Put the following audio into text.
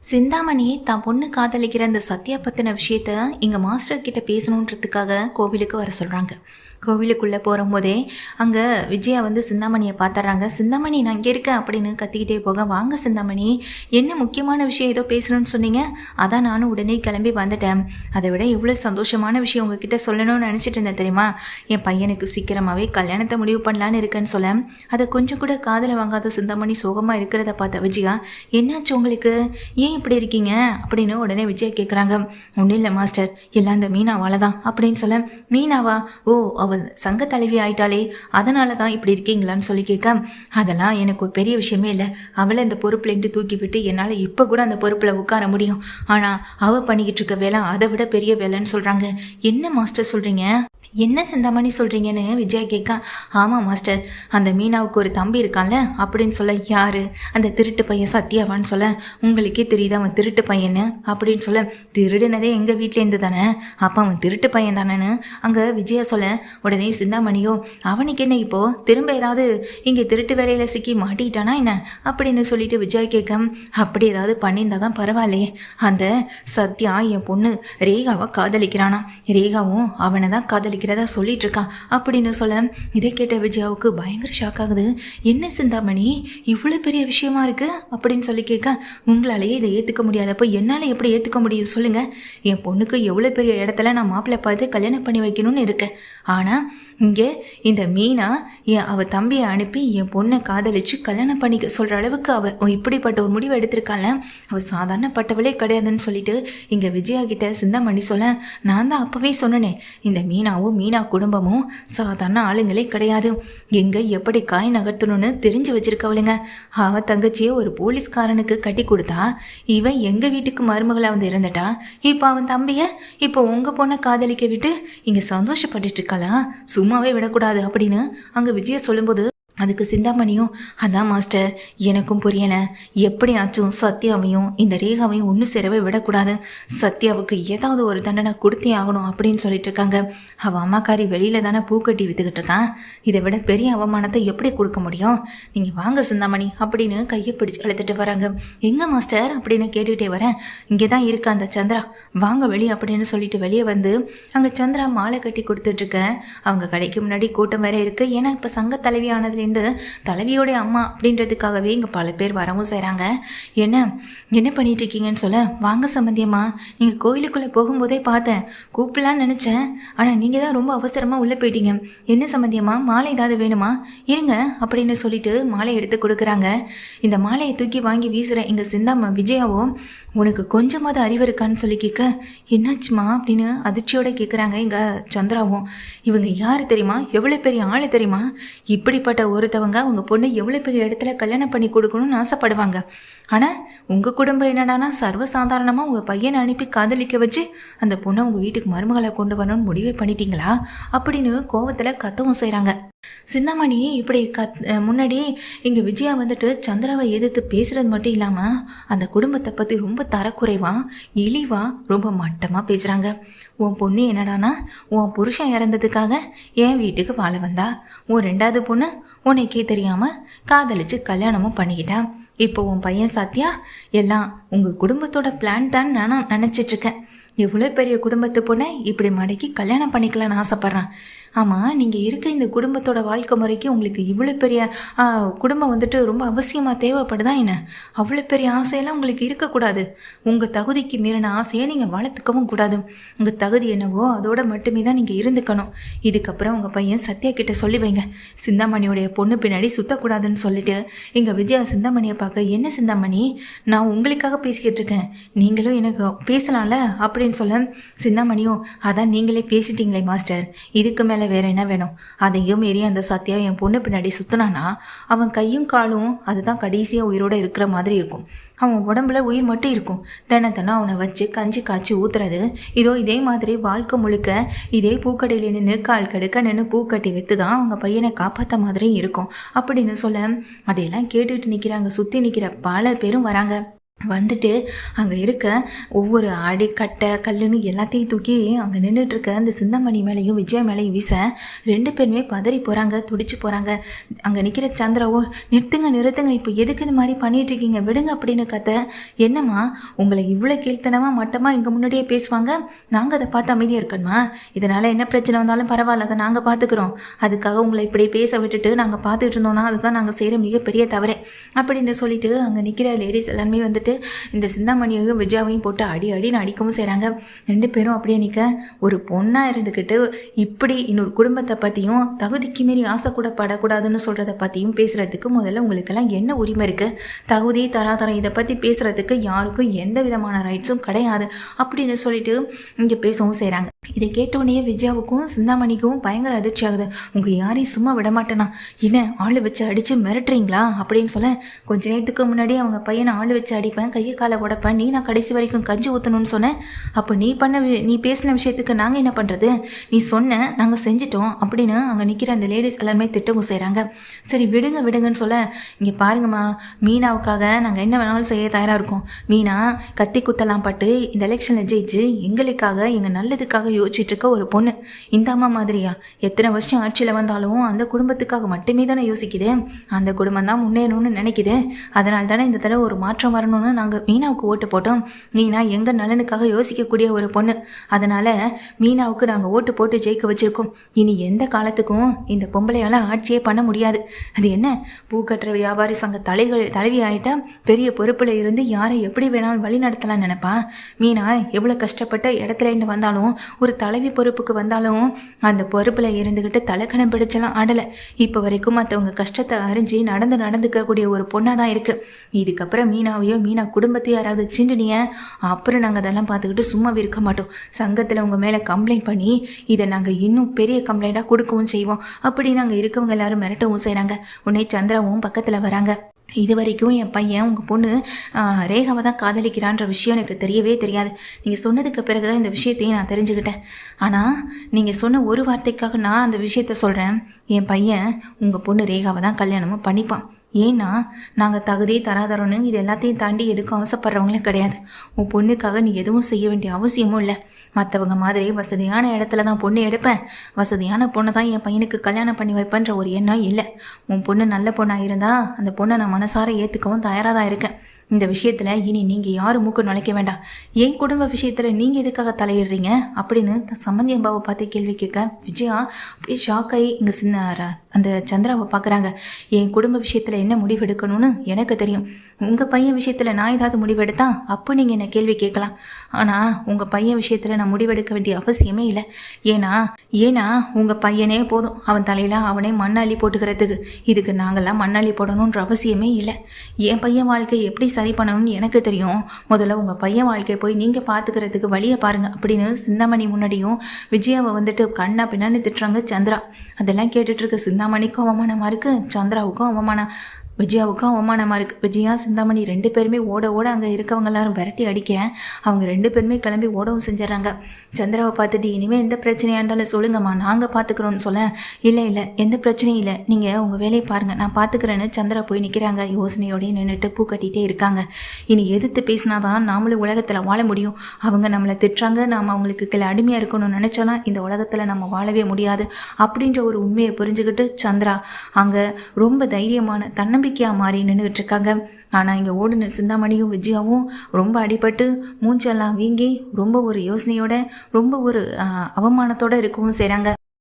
சிந்தாமணி தான் பொண்ணு காதலிக்கிற அந்த சத்யா பற்றின விஷயத்த இங்கே மாஸ்டர் கிட்ட பேசணுன்றதுக்காக கோவிலுக்கு வர சொல்கிறாங்க. கோவிலுக்குள்ளே போகும்போதே அங்கே விஜயா வந்து சிந்தாமணியை பார்த்துட்றாங்க. சிந்தாமணி நான் இங்கே இருக்கேன் அப்படின்னு கத்திக்கிட்டே போக, வாங்க சிந்தாமணி, என்ன முக்கியமான விஷயம் ஏதோ பேசணும்னு சொன்னீங்க, அதான் நானும் உடனே கிளம்பி வந்துட்டேன். அதை விட எவ்வளோ சந்தோஷமான விஷயம் உங்ககிட்ட சொல்லணும்னு நினச்சிட்டு இருந்தேன் தெரியுமா. என் பையனுக்கு சீக்கிரமாகவே கல்யாணத்தை முடிவு பண்ணலான்னு இருக்கேன்னு சொல்ல, அதை கொஞ்சம் கூட காதில் வாங்காத சிந்தாமணி சோகமாக இருக்கிறத பார்த்த விஜயா, என்னாச்சு உங்களுக்கு, ஏன் இப்படி இருக்கீங்க அப்படின்னு உடனே விஜயா கேட்குறாங்க. ஒன்றும் இல்லை மாஸ்டர், எல்லாம் இந்த மீனாவால் தான் அப்படின்னு சொல்ல, மீனாவா, ஓ அவள் சங்க தலைவி ஆயிட்டாலே அதனால தான் இப்படி இருக்கீங்களான்னு சொல்லி கேட்க, அதெல்லாம் எனக்கு ஒரு பெரிய விஷயமே இல்லை, அவளை இந்த பொறுப்புலேருந்து தூக்கி விட்டு என்னால் இப்போ கூட அந்த பொறுப்பில் உட்கார முடியும், ஆனால் அவள் பண்ணிக்கிட்டு இருக்க வேலை அதை விட பெரிய வேலைன்னு சொல்கிறாங்க. என்ன மாஸ்டர் சொல்கிறீங்க, என்ன சிந்தாமணி சொல்கிறீங்கன்னு விஜயா கேட்க, ஆமாம் மாஸ்டர், அந்த மீனாவுக்கு ஒரு தம்பி இருக்கான்ல அப்படின்னு சொல்ல, யார், அந்த திருட்டு பையன் சத்யாவான்னு சொல்ல, உங்களுக்கே தெரியுது அவன் திருட்டு பையன்னு அப்படின்னு சொல்ல, திருடுனதே எங்கள் வீட்டிலேருந்து தானே, அப்போ அவன் திருட்டு பையன் தானேன்னு அங்கே விஜயா சொல்ல, உடனே சிந்தாமணியோ, அவனுக்கு என்ன இப்போது திரும்ப ஏதாவது இங்கே திருட்டு வேலையில் சிக்கி மாட்டிக்கிட்டானா என்ன அப்படின்னு சொல்லிட்டு விஜயா கேட்க, அப்படி ஏதாவது பண்ணியிருந்தா தான் பரவாயில்லையே, அந்த சத்யா என் பொண்ணு ரேகாவை காதலிக்கிறானா, ரேகாவும் அவனை தான் காதலிக்கிறான் சொல்லிட்டு இருக்கான் அப்படின்னு சொல்ல, இதை கேட்ட விஜயாவுக்கு பயங்கர ஷாக் ஆகுது. என்ன சிந்தாமணி இவ்வளவு பெரிய விஷயமா இருக்கு அப்படின்னு சொல்லி கேட்க, உங்களாலேயே இதை ஏத்துக்க முடியாதப்போ என்னால எப்படி ஏத்துக்க முடியும் சொல்லுங்க, என் பொண்ணுக்கு எவ்வளவு பெரிய இடத்துல நான் மாப்பிள்ளை பார்த்து கல்யாணம் பண்ணி வைக்கணும்னு இருக்கேன், ஆனா இங்கே இந்த மீனா அவ தம்பியை அனுப்பி என் பொண்ணை காதலிச்சு கல்யாணம் பண்ணிக்க சொல்ற அளவுக்கு அவ இப்படிப்பட்ட ஒரு முடிவு எடுத்திருக்காள், அவ சாதாரணப்பட்டவளே கிடையாதுன்னு சொல்லிட்டு இங்க விஜயா கிட்ட சிந்தாமணி சொல்ல, நான் தான் அப்பவே சொன்னேனே, இந்த மீனா குடும்பமும் சாதாரண ஆளுங்களே கிடையாது, எங்க எப்படி காய் நகர்த்தணும்னு தெரிஞ்சு வச்சிருக்கவளுங்க, அவ தங்கச்சியை ஒரு போலீஸ்காரனுக்கு கட்டி கொடுத்தா, இவன் எங்க வீட்டுக்கு மருமகளா வந்து இருந்துட்டா, இப்போ அவன் தம்பிய இப்போ உங்க பொண்ணை காதலிக்க விட்டு இங்க சந்தோஷப்பட்டுட்டு இருக்கலாம், சும்மாவே விடக்கூடாது அப்படின்னு அங்க விஜயா சொல்லும்போது, அதுக்கு சிந்தாமணியும், அதான் மாஸ்டர் எனக்கும் புரியலை, எப்படியாச்சும் சத்யாவையும் இந்த ரேகாவையும் ஒன்று சேரவே விடக்கூடாது, சத்யாவுக்கு ஏதாவது ஒரு தண்டனை கொடுத்தே ஆகணும் அப்படின்னு சொல்லிட்டு இருக்காங்க, அவள் அம்மாக்காரி வெளியில் தானே பூக்கட்டி வித்துக்கிட்டு இருக்கான், இதை விட பெரிய அவமானத்தை எப்படி கொடுக்க முடியும், நீங்கள் வாங்க சிந்தாமணி அப்படின்னு கையை பிடிச்சி அழுத்துட்டு வராங்க. எங்கே மாஸ்டர் அப்படின்னு கேட்டுக்கிட்டே வரேன், இங்கே தான் இருக்கா அந்த சந்திரா, வாங்க வெளியே அப்படின்னு சொல்லிட்டு வெளியே வந்து அங்கே சந்திரா மாலை கட்டி கொடுத்துட்ருக்க, அவங்க கடைக்கு முன்னாடி கூட்டம் வேற இருக்குது, ஏன்னா இப்போ சங்க தலைவி ஆனதுலேருந்து தலைவியோடைய அம்மா அப்படின்றதுக்காகவே இங்கே பல பேர் வரவும் செய்கிறாங்க. என்ன பண்ணிட்டு இருக்கீங்கன்னு சொல்ல, வாங்க சம்பந்தியம்மா, நீங்கள் கோயிலுக்குள்ளே போகும்போதே பார்த்தேன், கூப்பிடலான்னு நினச்சேன், ஆனால் நீங்கள் தான் ரொம்ப அவசரமாக உள்ளே போயிட்டீங்க, என்ன சம்பந்தியம்மா மாலை ஏதாவது வேணுமா, இருங்க அப்படின்னு சொல்லிட்டு மாலை எடுத்து கொடுக்குறாங்க. இந்த மாலையை தூக்கி வாங்கி வீசுகிற இங்கே சிந்தாம்மா விஜயாவோ, உனக்கு கொஞ்சமாவது அறிவு இருக்கான்னு சொல்லி கேட்க, என்னாச்சுமா அப்படின்னு அதிர்ச்சியோட கேட்குறாங்க இங்கே சந்திராவும். இவங்க யார் தெரியுமா, எவ்வளோ பெரிய ஆள் தெரியுமா, இப்படிப்பட்ட ஒருத்தவங்க அவங்க பொண்ணு எவ்வளோ பெரிய இடத்துல கல்யாணம் பண்ணி கொடுக்கணும்னு ஆசைப்படுவாங்க, ஆனால் உங்கள் குடும்பம் என்னடானா சர்வசாதாரணமாக உங்கள் பையனை அனுப்பி காதலிக்க வச்சு அந்த பொண்ணை உங்கள் வீட்டுக்கு மருமகளை கொண்டு வரணும்னு முடிவே பண்ணிட்டீங்களா அப்படின்னு கோவத்தில் கத்தவும் செய்கிறாங்க. சிந்தாமணி இப்படி முன்னாடி இங்கே விஜயா வந்துட்டு சந்திராவை எதிர்த்து பேசுகிறது மட்டும் இல்லாமல் அந்த குடும்பத்தை பற்றி ரொம்ப தரக்குறைவா இழிவா ரொம்ப மட்டமாக பேசுகிறாங்க. உன் பொண்ணு என்னடானா உன் புருஷன் இறந்ததுக்காக என் வீட்டுக்கு வாழ வந்தா, உன் ரெண்டாவது பொண்ணு உனக்கே தெரியாமல் காதலிச்சு கல்யாணமும் பண்ணிக்கிட்டா, இப்போ உன் பையன் சத்யா எல்லாம் உங்கள் குடும்பத்தோட பிளான் தான் நானும் நினச்சிட்ருக்கேன், எவ்வளோ பெரிய குடும்பத்து பொண்ணை இப்படி மடக்கி கல்யாணம் பண்ணிக்கலான்னு ஆசைப்பட்றான். ஆமாம், நீங்கள் இருக்க இந்த குடும்பத்தோட வாழ்க்கை முறைக்கு உங்களுக்கு இவ்வளோ பெரிய குடும்பம் வந்துட்டு ரொம்ப அவசியமாக தேவைப்படுதா என்ன, அவ்வளோ பெரிய ஆசையெல்லாம் உங்களுக்கு இருக்கக்கூடாது, உங்கள் தகுதிக்கு மீறின ஆசையை நீங்கள் வளர்த்துக்கவும் கூடாது, உங்கள் தகுதி என்னவோ அதோட மட்டுமே தான் நீங்கள் இருந்துக்கணும். இதுக்கப்புறம் உங்கள் பையன் சத்யா கிட்ட சொல்லி வைங்க, சிந்தாமணியோடைய பொண்ணு பின்னாடி சுற்றக்கூடாதுன்னு சொல்லிட்டு இங்கே விஜயா சிந்தாமணியை பார்க்க, என்ன சிந்தாமணி நான் உங்களுக்காக பேசிக்கிட்டு இருக்கேன், நீங்களும் எனக்கு பேசலாம்ல அப்படின்னு சொல்ல, சிந்தாமணியும் அதான் நீங்களே பேசிட்டீங்களே மாஸ்டர், இதுக்கு மேலே வேற என்ன வேணும், அதையும் மீறி அந்த சத்யா என் பொண்ணு பின்னாடி சுத்தினானா அவன் கையும் காலும் அதுதான் கடைசியாக உயிரோட இருக்கிற மாதிரி இருக்கும், அவன் உடம்புல உயிர் மட்டும் இருக்கும், தினம் அவனை வச்சு கஞ்சி காய்ச்சி ஊத்துறது, இதே மாதிரி வாழ்க்கை முழுக்க இதே பூக்கடையில் நின்று கால் கடுக்க நின்று பூக்கட்டி வைத்து தான் அவங்க பையனை காப்பாற்ற மாதிரி இருக்கும் அப்படின்னு சொல்ல, அதையெல்லாம் கேட்டுட்டு நிற்கிறாங்க. சுற்றி நிற்கிற பல பேரும் வராங்க. வந்துட்டு அங்கே இருக்க ஒவ்வொரு அடி கட்டை கல்லுன்னு எல்லாத்தையும் தூக்கி அங்கே நின்றுட்டுருக்க அந்த சிந்தாமணி மேலேயும் விஜயா மேலேயும் வீச 2 பேருமே பதறி போகிறாங்க, துடிச்சு போகிறாங்க. அங்கே நிற்கிற சந்திராவோ, நிறுத்துங்க, இப்போ எதுக்கு இந்த மாதிரி பண்ணிகிட்ருக்கீங்க, விடுங்க அப்படின்னு கத்த. என்னம்மா உங்களை இவ்வளோ கீழ்த்தனமாக மட்டமாக இங்கே முன்னாடியே பேசுவாங்க, நாங்கள் அதை பார்த்து அமைதியாக இருக்கணுமா? இதனால் என்ன பிரச்சனை வந்தாலும் பரவாயில்ல, அதை நாங்கள் பார்த்துக்குறோம். அதுக்காக உங்களை இப்படி பேச விட்டுட்டு நாங்கள் பார்த்துட்டு இருந்தோம்னா அதுதான் நாங்கள் செய்கிற மிகப்பெரிய தவறே அப்படின்னு சொல்லிட்டு அங்கே நிற்கிற லேடிஸ் எல்லாருமே வந்துட்டு இந்த சிந்தாமணியையும் விஜயாவையும் போட்டு அடின்னு அடிக்கவும் செய்கிறாங்க. 2 பேரும் அப்படியே நிற்க, ஒரு பொண்ணாக இருந்துக்கிட்டு இப்படி இன்னொரு குடும்பத்தை பற்றியும் தகுதிக்கு மீறி ஆசை கூட படக்கூடாதுன்னு சொல்கிறத பற்றியும் பேசுகிறதுக்கு முதல்ல உங்களுக்கெல்லாம் என்ன உரிமை இருக்குது? தகுதி தராதரம் இதை பற்றி பேசுகிறதுக்கு யாருக்கும் எந்த விதமான ரைட்ஸும் கிடையாது அப்படின்னு சொல்லிட்டு இங்கே பேசவும் செய்கிறாங்க. இதை கேட்டோடனே விஜயாவுக்கும் சிந்தாமணிக்கும் பயங்கர அதிர்ச்சி ஆகுது. உங்கள் யாரையும் சும்மா விடமாட்டேனா, என்ன ஆள் வச்சு அடித்து மிரட்டுறீங்களா அப்படின்னு சொல்ல, கொஞ்ச நேரத்துக்கு முன்னாடி அவங்க பையனை ஆள் வச்சு அடிப்பேன், கையை காலை உடைப்பேன், நான் கடைசி வரைக்கும் கஞ்சி ஊற்றணும்னு சொன்னேன். அப்போ நீ பேசின விஷயத்துக்கு நாங்கள் என்ன பண்ணுறது? நீ சொன்ன, நாங்கள் செஞ்சிட்டோம் அப்படின்னு அங்கே நிற்கிற அந்த லேடிஸ் எல்லாருமே திட்டவும் செய்கிறாங்க. சரி விடுங்கன்னு சொல்ல, இங்கே பாருங்கம்மா, மீனாவுக்காக நாங்கள் என்ன வேணாலும் செய்ய தயாராக இருக்கோம். மீனா கத்தி குத்தலாம் பட்டு இந்த எலெக்ஷனில் ஜெயிச்சு எங்களுக்காக எங்கள் நல்லதுக்காக யோசிச்சுட்டு இருக்க ஒரு பொண்ணு. இந்த அம்மா மாதிரியா எத்தனை வருஷம் ஆட்சியில் வந்தாலும் அந்த குடும்பத்துக்காக மட்டுமே தானே யோசிக்குது. அந்த குடும்பம் தான் முன்னேறணும்னு நினைக்குது. அதனால தானே இந்த தடவை ஒரு மாற்றம் வரணும்னு நாங்கள் மீனாவுக்கு ஓட்டு போட்டோம். மீனா எங்கள் நலனுக்காக யோசிக்கக்கூடிய ஒரு பொண்ணு. அதனால் மீனாவுக்கு நாங்கள் ஓட்டு போட்டு ஜெயிக்க வச்சுருக்கோம். இனி எந்த காலத்துக்கும் இந்த பொம்பளையால் ஆட்சியே பண்ண முடியாது. அது என்ன, பூக்கட்டுற வியாபாரி சங்க தலைவி ஆகிட்டா பெரிய பொறுப்பில் இருந்து யாரை எப்படி வேணாலும் வழி நடத்தலாம்னு நினைப்பா. மீனா எவ்வளோ கஷ்டப்பட்ட இடத்துல இருந்து வந்தாலும், ஒரு தலைவி பொறுப்புக்கு வந்தாலும் அந்த பொறுப்பில் இருந்துக்கிட்டு தலைக்கணம் பிடிச்சலாம் ஆடலை. இப்போ வரைக்கும் மற்றவங்க கஷ்டத்தை அறிஞ்சு நடந்துக்கக்கூடிய ஒரு பொண்ணாக தான் இருக்குது. இதுக்கப்புறம் மீனா குடும்பத்தையும் யாராவது சிண்டுனிய, அப்புறம் நாங்கள் அதெல்லாம் பார்த்துக்கிட்டு சும்மாவே இருக்க மாட்டோம். சங்கத்தில் உங்கள் மேலே கம்ப்ளைண்ட் பண்ணி இதை நாங்கள் இன்னும் பெரிய கம்ப்ளைண்ட்டாக கொடுக்கவும் செய்வோம் அப்படின்னு நாங்கள் இருக்கவங்க எல்லாரும் மிரட்டவும் செய்கிறாங்க. உடனே சந்திராவும் பக்கத்தில் வராங்க. இது வரைக்கும் என் பையன் உங்கள் பொண்ணு ரேகாவை தான் காதலிக்கிறான்ற விஷயம் எனக்கு தெரியவே தெரியாது. நீங்கள் சொன்னதுக்கு பிறகு தான் இந்த விஷயத்தையும் நான் தெரிஞ்சுக்கிட்டேன். ஆனால் நீங்கள் சொன்ன ஒரு வார்த்தைக்காக நான் அந்த விஷயத்த சொல்கிறேன். என் பையன் உங்கள் பொண்ணு ரேகாவை தான் கல்யாணமும் பண்ணிப்பான். ஏன்னா நாங்கள் தகுதி தராதரம்னு இது எல்லாத்தையும் தாண்டி எதுக்கும் அவசப்படுறவங்களே கிடையாது. உன் பொண்ணுக்காக நீ எதுவும் செய்ய வேண்டிய அவசியமும் இல்லை. மற்றவங்க மாதிரி வசதியான இடத்துல தான் பொண்ணு எடுப்பேன், வசதியான பொண்ணை தான் என் பையனுக்கு கல்யாணம் பண்ணி வைப்பேன்ற ஒரு எண்ணம் இல்லை. உன் பொண்ணு நல்ல பொண்ணாக இருந்தால் அந்த பொண்ணை நான் மனசார ஏற்றுக்கவும் தயாராக தான் இருக்கேன். இந்த விஷயத்தில் இனி நீங்கள் யாரும் மூக்கு நுழைக்க வேண்டாம். என் குடும்ப விஷயத்தில் நீங்கள் எதுக்காக தலையிடுறீங்க அப்படின்னு சம்மந்தி அம்பாவை பார்த்து கேள்வி கேட்க விஜயா அப்படியே ஷாக்காகி இங்கே அந்த சந்திராவை பார்க்குறாங்க. என் குடும்ப விஷயத்தில் என்ன முடிவு எடுக்கணும்னு எனக்கு தெரியும். உங்கள் பையன் விஷயத்தில் நான் ஏதாவது முடிவெடுத்தா அப்போ நீங்கள் என்ன கேள்வி கேட்கலாம். ஆனால் உங்கள் பையன் விஷயத்தில் நான் முடிவெடுக்க வேண்டிய அவசியமே இல்லை. ஏன்னா உங்கள் பையனே போதும், அவன் தலையில் அவனே மண்ணாளி போட்டுக்கிறதுக்கு. இதுக்கு நாங்கள்லாம் மண்ணாளி போடணுன்ற அவசியமே இல்லை. என் பையன் வாழ்க்கை எப்படி சரி பண்ணணும்னு எனக்கு தெரியும். முதல்ல உங்கள் பையன் வாழ்க்கையை போய் நீங்கள் பார்த்துக்கிறதுக்கு வழியை பாருங்கள் அப்படின்னு சிந்தாமணி முன்னாடியும் விஜயாவை வந்துட்டு கண்ணா பின்னான்னு திட்டுறாங்க சந்திரா. அதெல்லாம் கேட்டுட்ருக்க சிந்தாமணிக்கும் அவமானமாக இருக்குது, சந்திராவுக்கும் விஜயாவுக்கும் அவமானமாக இருக்குது. விஜயா சிந்தாமணி 2 பேருமே ஓட அங்கே இருக்கவங்க எல்லாரும் விரட்டி அடிக்க அவங்க 2 பேருமே கிளம்பி ஓடவும் செஞ்சிடறாங்க. சந்திராவை பார்த்துட்டு, இனிமேல் எந்த பிரச்சனையாக இருந்தாலும் சொல்லுங்கம்மா, நாங்கள் பார்த்துக்குறோன்னு சொல்ல, இல்லை எந்த பிரச்சனையும் இல்லை, நீங்கள் உங்கள் வேலையை பாருங்கள், நான் பார்த்துக்கிறேன்னு சந்திரா போய் நிற்கிறாங்க. யோசனையோடய நின்றுட்டு பூ கட்டிகிட்டே இருக்காங்க. இனி எதிர்த்து பேசினா தான் நாமளும் உலகத்தில் வாழ முடியும். அவங்க நம்மளை திட்டுறாங்க, நாம் அவங்களுக்கு கீழே அடிமையாக இருக்கணும்னு நினச்சோன்னா இந்த உலகத்தில் நம்ம வாழவே முடியாது அப்படின்ற ஒரு உண்மையை புரிஞ்சுக்கிட்டு சந்திரா அங்கே ரொம்ப தைரியமான தன்னம்பிக்கையாக மாறி நின்றுட்டு இருக்காங்க. ஆனால் இங்கே ஓடுன சிந்தாமணியும் விஜயாவும் ரொம்ப அடிபட்டு மூஞ்செல்லாம் வீங்கி ரொம்ப ஒரு யோசனையோட ரொம்ப ஒரு அவமானத்தோடு இருக்கவும் செய்கிறாங்க.